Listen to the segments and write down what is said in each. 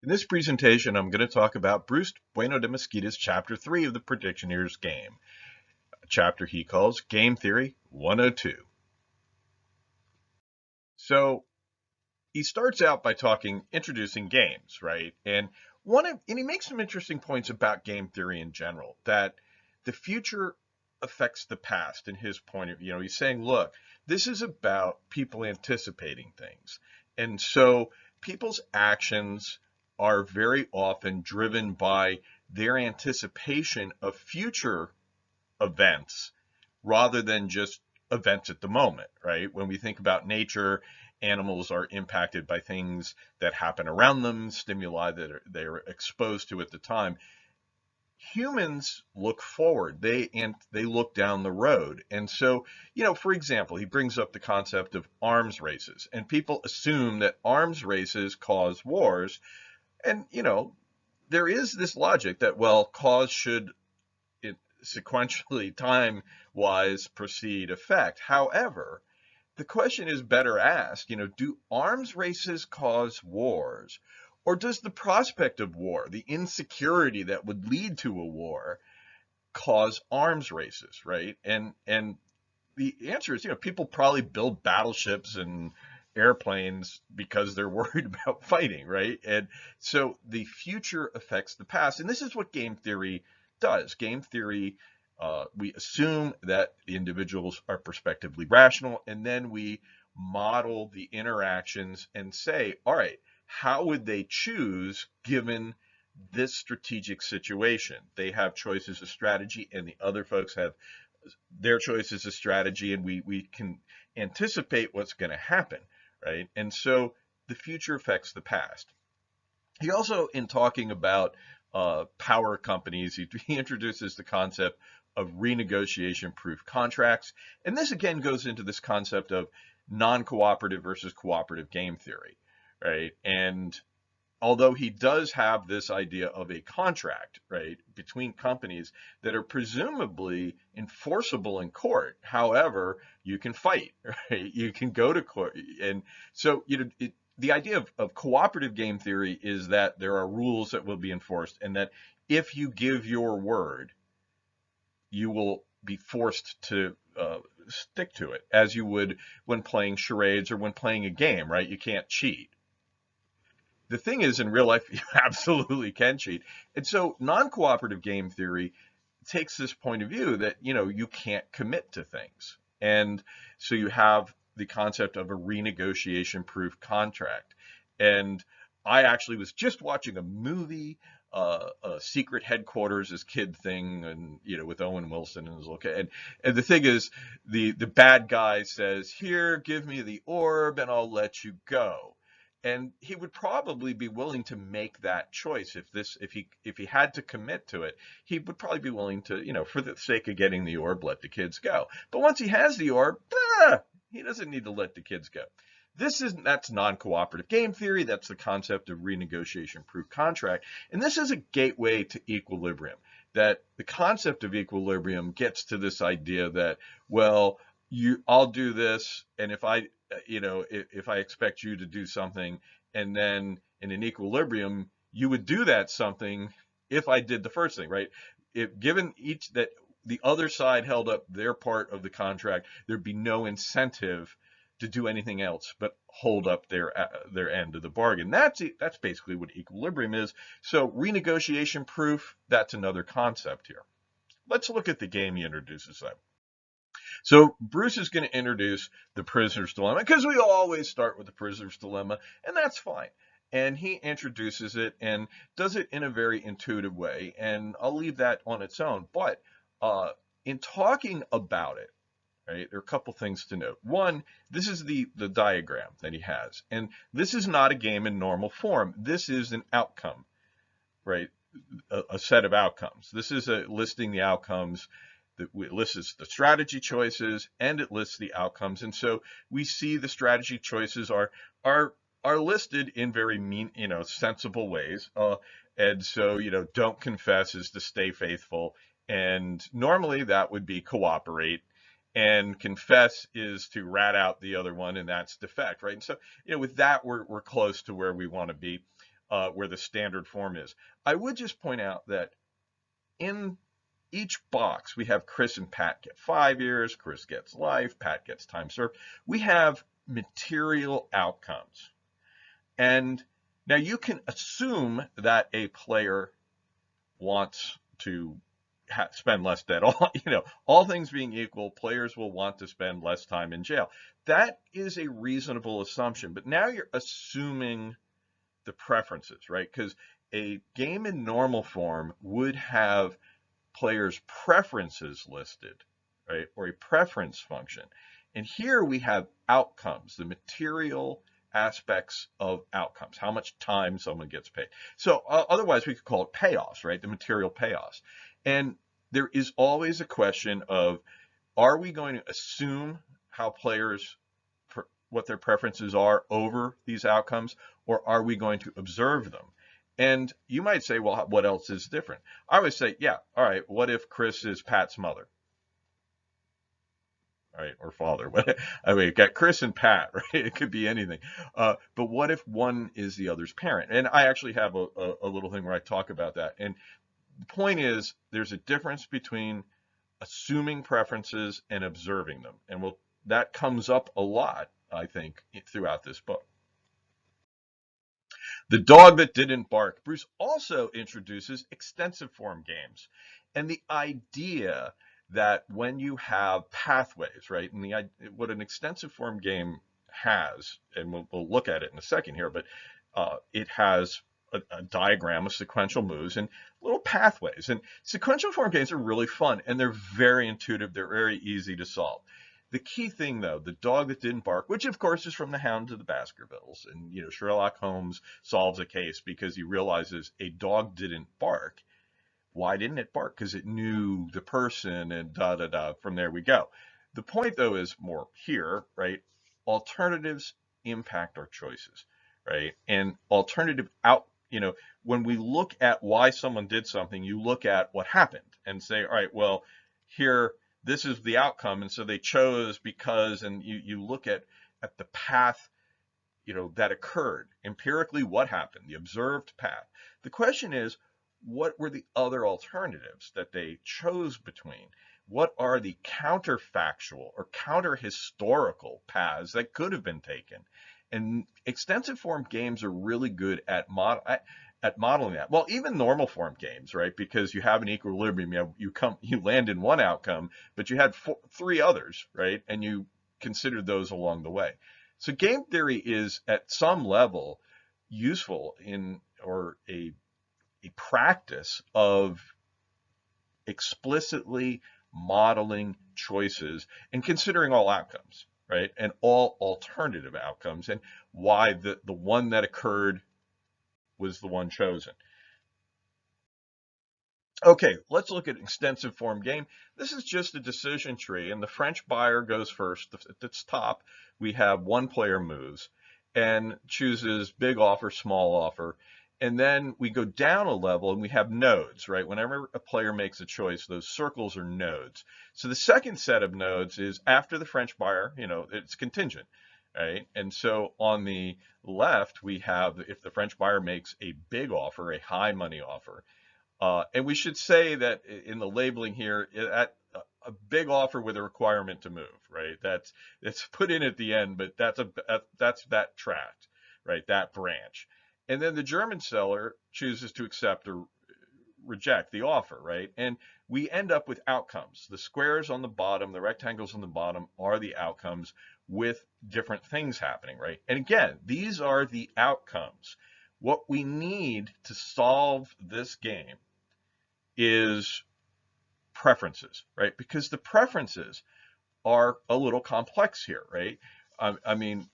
In this presentation, I'm going to talk about Bruce Bueno de Mesquita's Chapter 3 of the Predictioneer's game, a chapter he calls Game Theory 102. So he starts out by introducing games, right? And he makes some interesting points about game theory in general, that the future affects the past in his point of view. He's saying, look, this is about people anticipating things. And so people's actions are very often driven by their anticipation of future events rather than just events at the moment, right? When we think about nature, animals are impacted by things that happen around them, stimuli that they're exposed to at the time. Humans look forward. They look down the road. And so, for example, he brings up the concept of arms races, and people assume that arms races cause wars. And, there is this logic that, well, cause should sequentially, time wise, precede effect. However, the question is better asked, do arms races cause wars? Or does the prospect of war, the insecurity that would lead to a war, cause arms races, right? And the answer is, people probably build battleships and airplanes because they're worried about fighting, right? And so the future affects the past. And this is what game theory does. Game theory, we assume that the individuals are prospectively rational, and then we model the interactions and say, all right, how would they choose given this strategic situation? They have choices of strategy, and the other folks have their choices of strategy, and we can anticipate what's going to happen, right? And so the future affects the past. He also, in talking about power companies, he introduces the concept of renegotiation proof contracts. And this again goes into this concept of non-cooperative versus cooperative game theory, right? And although he does have this idea of a contract, right, between companies that are presumably enforceable in court. However, you can fight, right? You can go to court. And so, the idea of cooperative game theory is that there are rules that will be enforced, and that if you give your word, you will be forced to stick to it, as you would when playing charades or when playing a game, right? You can't cheat. The thing is, in real life, you absolutely can cheat. And so non-cooperative game theory takes this point of view that, you can't commit to things. And so you have the concept of a renegotiation proof contract. And I actually was just watching a movie, a Secret Headquarters, this kid thing, and with Owen Wilson, and it was okay. And the thing is, the bad guy says, "Here, give me the orb, and I'll let you go." And he would probably be willing to make that choice if he had to commit to it. He would probably be willing to, for the sake of getting the orb, let the kids go. But once he has the orb, he doesn't need to let the kids go. That's non-cooperative game theory. That's the concept of renegotiation proof contract. And this is a gateway to equilibrium. That the concept of equilibrium gets to this idea that, well, I'll do this, and if I expect you to do something, and then in an equilibrium, you would do that something if I did the first thing, right? If given each that the other side held up their part of the contract, there'd be no incentive to do anything else but hold up their end of the bargain. That's basically what equilibrium is. So renegotiation proof, that's another concept here. Let's look at the game he introduces then. So Bruce is going to introduce the prisoner's dilemma, because we always start with the prisoner's dilemma, and that's fine. And he introduces it and does it in a very intuitive way, and I'll leave that on its own. But in talking about it, right, there are a couple things to note. One, this is the diagram that he has, and this is not a game in normal form. This is an outcome, right? A set of outcomes. This is listing the outcomes. It lists the strategy choices, and it lists the outcomes. And so we see the strategy choices are listed in very sensible ways. And so, don't confess is to stay faithful. And normally that would be cooperate. And confess is to rat out the other one, and that's defect, right? And so, with that, we're close to where we want to be. where the standard form is. I would just point out that in each box, we have Chris and Pat get 5 years, Chris gets life, Pat gets time served. We have material outcomes. And now you can assume that a player wants to spend less debt. All things being equal, players will want to spend less time in jail. That is a reasonable assumption. But now you're assuming the preferences, right? Because a game in normal form would have players' preferences listed, right? Or a preference function. And here we have outcomes, the material aspects of outcomes, how much time someone gets paid. So otherwise we could call it payoffs, right? The material payoffs. And there is always a question of, are we going to assume how players, what their preferences are over these outcomes, or are we going to observe them? And you might say, well, what else is different? I would say, yeah, all right, what if Chris is Pat's mother? Right, or father. I mean, got Chris and Pat, right? It could be anything. But what if one is the other's parent? And I actually have a little thing where I talk about that. And the point is, there's a difference between assuming preferences and observing them. And that comes up a lot, I think, throughout this book. The Dog That Didn't Bark. Bruce also introduces extensive form games. And the idea that when you have pathways, right, and what an extensive form game has, and we'll look at it in a second here, but it has a diagram of sequential moves and little pathways. And sequential form games are really fun, and they're very intuitive. They're very easy to solve. The key thing, though, The Dog That Didn't Bark, which of course is from The Hound of the Baskervilles, and Sherlock Holmes solves a case because he realizes a dog didn't bark. Why didn't it bark? Because it knew the person, and da da da. From there we go. The point, though, is more here, right? Alternatives impact our choices, right? And when we look at why someone did something, you look at what happened and say, all right, well, here, this is the outcome, and so they chose because, and you look at the path, that occurred empirically. What happened? The observed path. The question is, what were the other alternatives that they chose between? What are the counterfactual or counter-historical paths that could have been taken? And extensive form games are really good at modeling that. Well, even normal form games, right? Because you have an equilibrium, you land in one outcome, but you had 3 others, right? And you considered those along the way. So game theory is at some level useful or a practice of explicitly modeling choices and considering all outcomes, right? And all alternative outcomes, and why the one that occurred was the one chosen. Okay, let's look at extensive form game. This is just a decision tree, and the French buyer goes first. At its top, we have one player moves and chooses big offer, small offer. And then we go down a level and we have nodes, right? Whenever a player makes a choice, those circles are nodes. So the second set of nodes is after the French buyer, it's contingent, right? And so on the left, we have, if the French buyer makes a big offer, a high money offer, and we should say that in the labeling here, at a big offer with a requirement to move, right? It's put in at the end, but that's that tract, right? That branch. And then the German seller chooses to accept or reject the offer, right? And we end up with outcomes. The squares on the bottom, the rectangles on the bottom are the outcomes with different things happening, right? And again, these are the outcomes. What we need to solve this game is preferences, right? Because the preferences are a little complex here, right? I mean,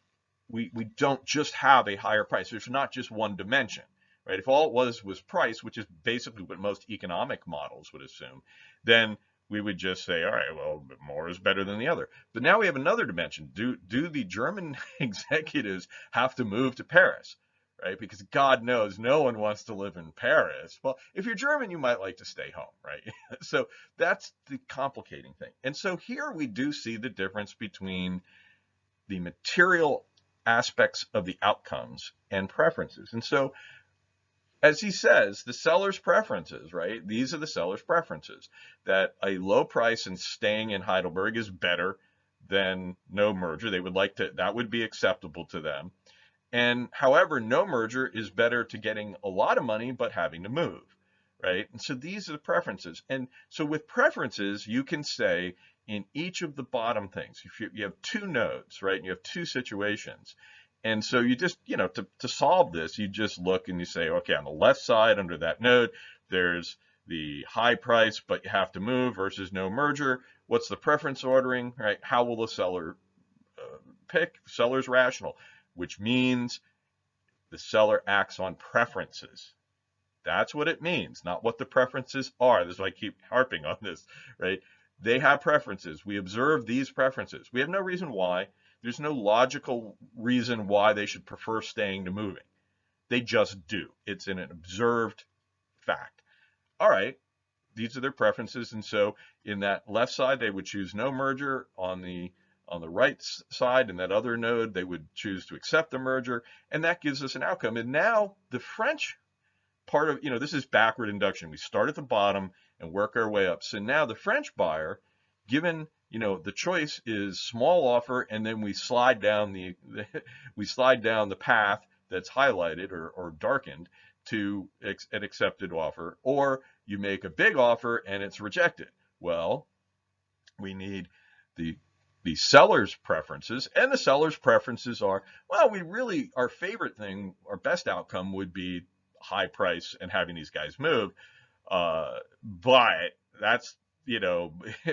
we don't just have a higher price. There's not just one dimension, right? If all it was price, which is basically what most economic models would assume, then we would just say, all right, well, more is better than the other. But now we have another dimension. Do the German executives have to move to Paris, right? Because God knows no one wants to live in Paris. Well, if you're German, you might like to stay home, right? So that's the complicating thing. And so here we do see the difference between the material aspects of the outcomes and preferences. And so as he says, the seller's preferences, right? These are the seller's preferences, that a low price and staying in Heidelberg is better than no merger. They would like to, that would be acceptable to them. And however, no merger is better to getting a lot of money, but having to move, right? And so these are the preferences. And so with preferences, you can say in each of the bottom things, if you have two nodes, right? And you have two situations. And so you just, to solve this, you just look and you say, okay, on the left side under that node, there's the high price, but you have to move versus no merger. What's the preference ordering, right? How will the seller pick? Seller's rational, which means the seller acts on preferences. That's what it means, not what the preferences are. This is why I keep harping on this, right? They have preferences. We observe these preferences. We have no reason why. There's no logical reason why they should prefer staying to moving. They just do. It's an observed fact. All right, these are their preferences. And so in that left side, they would choose no merger. On the right side, in that other node, they would choose to accept the merger. And that gives us an outcome. And now the French part of, this is backward induction. We start at the bottom and work our way up. So now the French buyer, given, the choice is small offer, and then we slide down the path that's highlighted or darkened to an accepted offer, or you make a big offer and it's rejected. Well, we need the seller's preferences, and the seller's preferences are, well, our favorite thing, our best outcome would be high price and having these guys move, but that's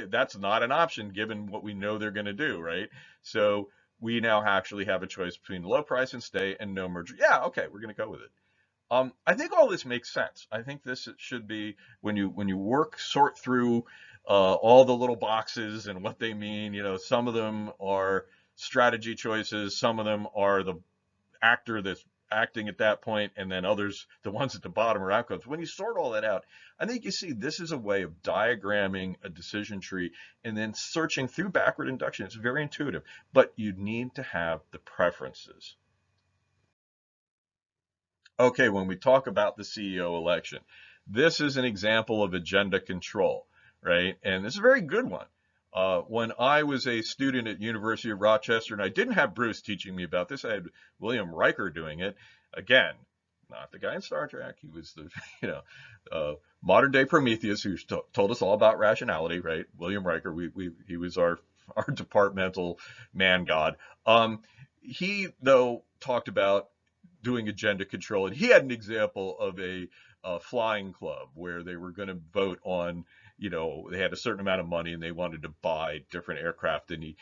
that's not an option given what we know they're going to do, right? So we now actually have a choice between low price and stay and no merger. Yeah, okay, we're going to go with it. I think all this makes sense. I think this should be, when you sort through all the little boxes and what they mean. Some of them are strategy choices, some of them are the actor that's acting at that point, and then others, the ones at the bottom, are outcomes. When you sort all that out, I think you see this is a way of diagramming a decision tree and then searching through backward induction. It's very intuitive, but you need to have the preferences. Okay, when we talk about the CEO election, this is an example of agenda control, right? And this is a very good one. When I was a student at University of Rochester, and I didn't have Bruce teaching me about this, I had William Riker doing it. Again, not the guy in Star Trek. He was the modern day Prometheus who told us all about rationality, right? William Riker. He was our departmental man god. He though talked about doing agenda control, and he had an example of a flying club where they were going to vote on, they had a certain amount of money and they wanted to buy different aircraft, and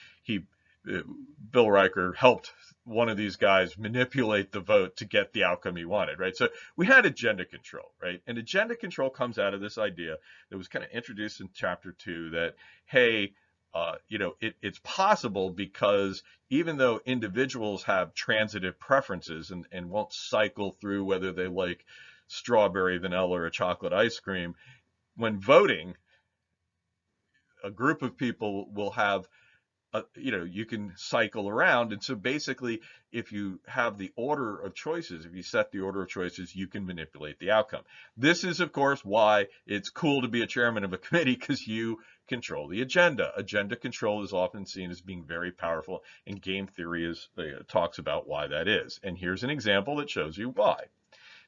Bill Riker helped one of these guys manipulate the vote to get the outcome he wanted, right? So we had agenda control, right? And agenda control comes out of this idea that was kind of introduced in chapter 2 that, hey, it's possible, because even though individuals have transitive preferences and won't cycle through whether they like strawberry, vanilla, or chocolate ice cream, when voting, a group of people will have, you can cycle around. And so basically, if you have the order of choices, if you set the order of choices, you can manipulate the outcome. This is, of course, why it's cool to be a chairman of a committee, because you control the agenda. Agenda control is often seen as being very powerful, and game theory talks about why that is. And here's an example that shows you why.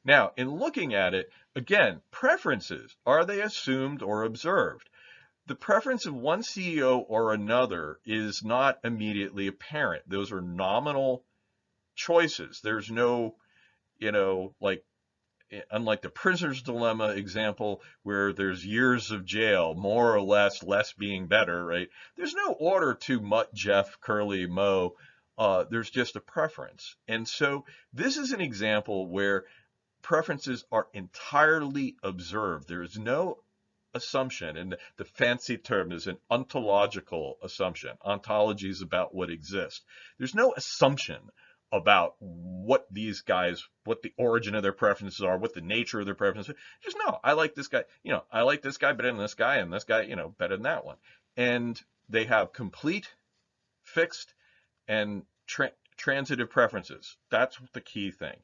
Now, in looking at it, again, preferences, are they assumed or observed? The preference of one CEO or another is not immediately apparent. Those are nominal choices. There's no, unlike the prisoner's dilemma example where there's years of jail, more or less being better, right? There's no order to Mutt, Jeff, Curly, Mo. There's just a preference. And so this is an example where preferences are entirely observed. There is no assumption, and the fancy term is an ontological assumption. Ontology is about what exists. There's no assumption about what the origin of their preferences are, what the nature of their preferences. Just no, I like this guy, I like this guy better than this guy, and this guy, better than that one. And they have complete, fixed, and transitive preferences. That's the key thing.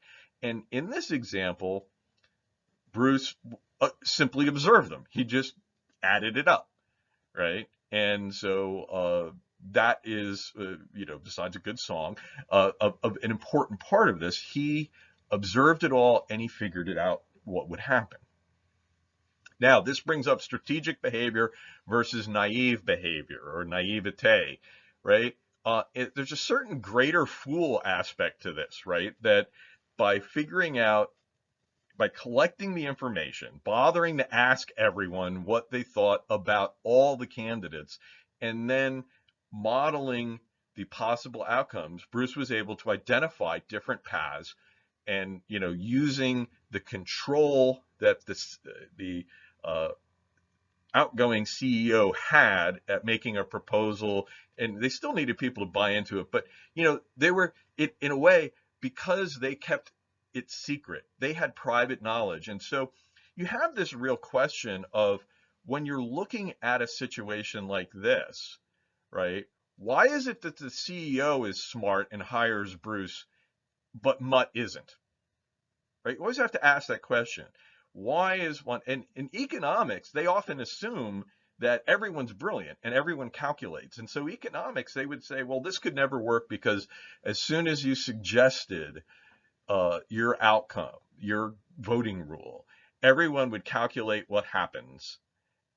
And in this example, Bruce simply observed them. He just added it up, right? And so that is, besides a good song, an important part of this. He observed it all and he figured it out what would happen. Now, this brings up strategic behavior versus naive behavior or naivete, right? There's a certain greater fool aspect to this, right? That by figuring out, by collecting the information, bothering to ask everyone what they thought about all the candidates, and then modeling the possible outcomes, Bruce was able to identify different paths and, using the control that the uh, outgoing CEO had at making a proposal, and they still needed people to buy into it. But they were it in a way, because they kept it secret. They had private knowledge, and so you have this real question of, when you're looking at a situation like this, right? Why is it that the CEO is smart and hires Bruce, but Mutt isn't? Right? You always have to ask that question. Why is one, and in economics, they often assume that everyone's brilliant and everyone calculates. And so economics, they would say, well, this could never work because as soon as you suggested your outcome, your voting rule, everyone would calculate what happens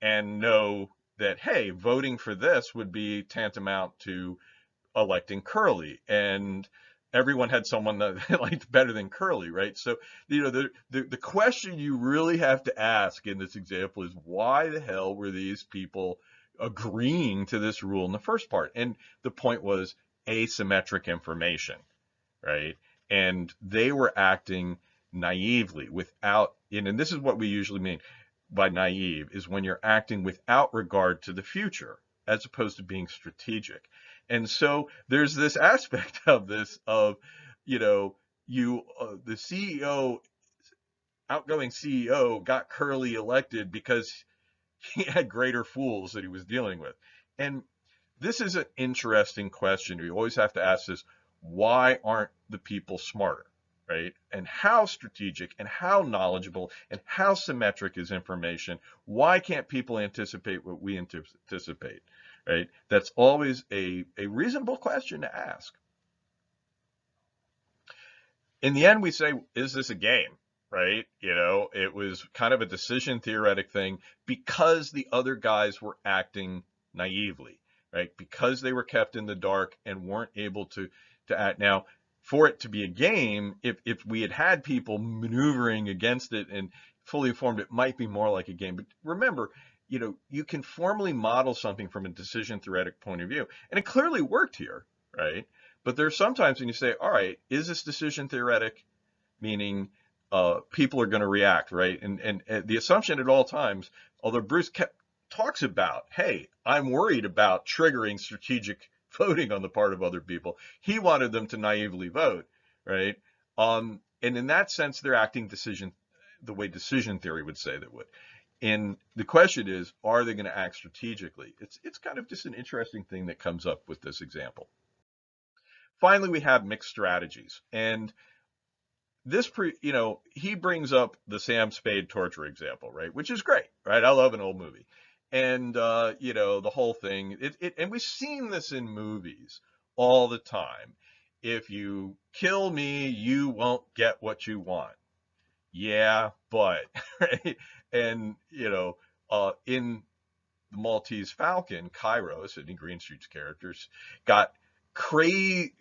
and know that, hey, voting for this would be tantamount to electing Curly, and everyone had someone that they liked better than Curly, right? So, the question you really have to ask in this example is, why the hell were these people agreeing to this rule in the first part? And the point was asymmetric information, right? And they were acting naively without, and this is what we usually mean by naive, is when you're acting without regard to the future as opposed to being strategic. And so there's this aspect of this of, the CEO, outgoing CEO, got Curly elected because he had greater fools that he was dealing with. And this is an interesting question. You always have to ask this: why aren't the people smarter, right? And how strategic and how knowledgeable and how symmetric is information? Why can't people anticipate what we anticipate, right? That's always a reasonable question to ask. In the end, we say, is this a game? Right? It was kind of a decision theoretic thing because the other guys were acting naively, right? Because they were kept in the dark and weren't able to act. Now, for it to be a game, if we had people maneuvering against it and fully informed, it might be more like a game. But remember, you can formally model something from a decision theoretic point of view, and it clearly worked here, right? But there's sometimes when you say, all right, is this decision theoretic? Meaning people are going to react, right? And the assumption at all times, although Bruce talks about, hey, I'm worried about triggering strategic voting on the part of other people, he wanted them to naively vote, right? And in that sense, they're acting the way decision theory would say they would. And the question is, are they going to act strategically? It's kind of just an interesting thing that comes up with this example. Finally, we have mixed strategies. And this he brings up the Sam Spade torture example, right? Which is great, right? I love an old movie. And the whole thing, and we've seen this in movies all the time. If you kill me, you won't get what you want. Yeah, but right? And in the Maltese Falcon, Cairo, Sidney Greenstreet's characters, got crazy,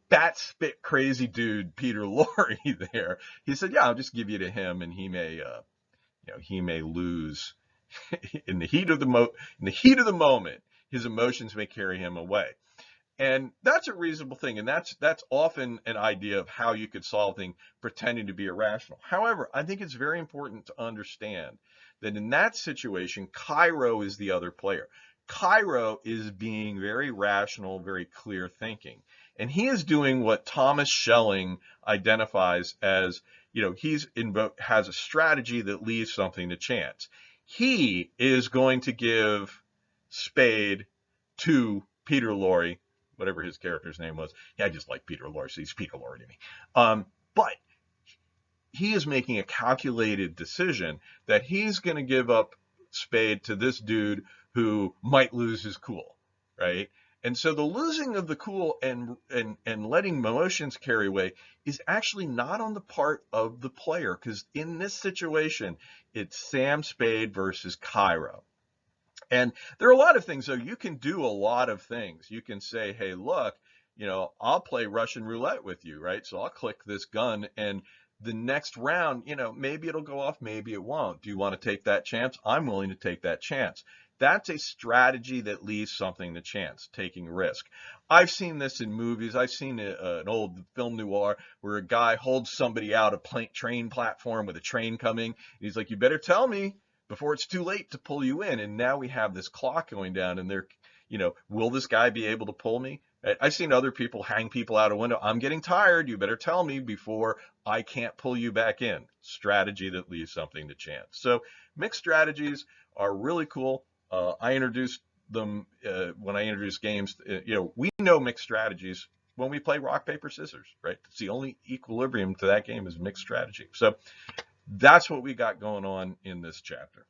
bat spit crazy dude Peter Lorre there. He said, "Yeah, I'll just give you to him, and he may lose in the heat of the moment. His emotions may carry him away." And that's a reasonable thing, and that's often an idea of how you could solve things pretending to be irrational. However, I think it's very important to understand that in that situation, Cairo is the other player. Cairo is being very rational, very clear thinking, and he is doing what Thomas Schelling identifies as, has a strategy that leaves something to chance. He is going to give Spade to Peter Lorre, whatever his character's name was. Yeah, I just like Peter Lorre, so he's Peter Lorre to me. But he is making a calculated decision that he's going to give up spade to this dude who might lose his cool, right? And so the losing of the cool and letting emotions carry away is actually not on the part of the player, because in this situation, it's Sam Spade versus Cairo. And there are a lot of things, though. You can do a lot of things. You can say, hey, look, I'll play Russian roulette with you, right? So I'll click this gun, and the next round, maybe it'll go off, maybe it won't. Do you want to take that chance? I'm willing to take that chance. That's a strategy that leaves something to chance, taking risk. I've seen this in movies. I've seen an old film noir where a guy holds somebody out a train platform with a train coming. And he's like, you better tell me before it's too late to pull you in. And now we have this clock going down, and will this guy be able to pull me? I've seen other people hang people out a window. I'm getting tired. You better tell me before I can't pull you back in. Strategy that leaves something to chance. So mixed strategies are really cool. I introduced them when I introduced games. We know mixed strategies when we play rock, paper, scissors, right? It's the only equilibrium to that game is mixed strategy. So that's what we got going on in this chapter.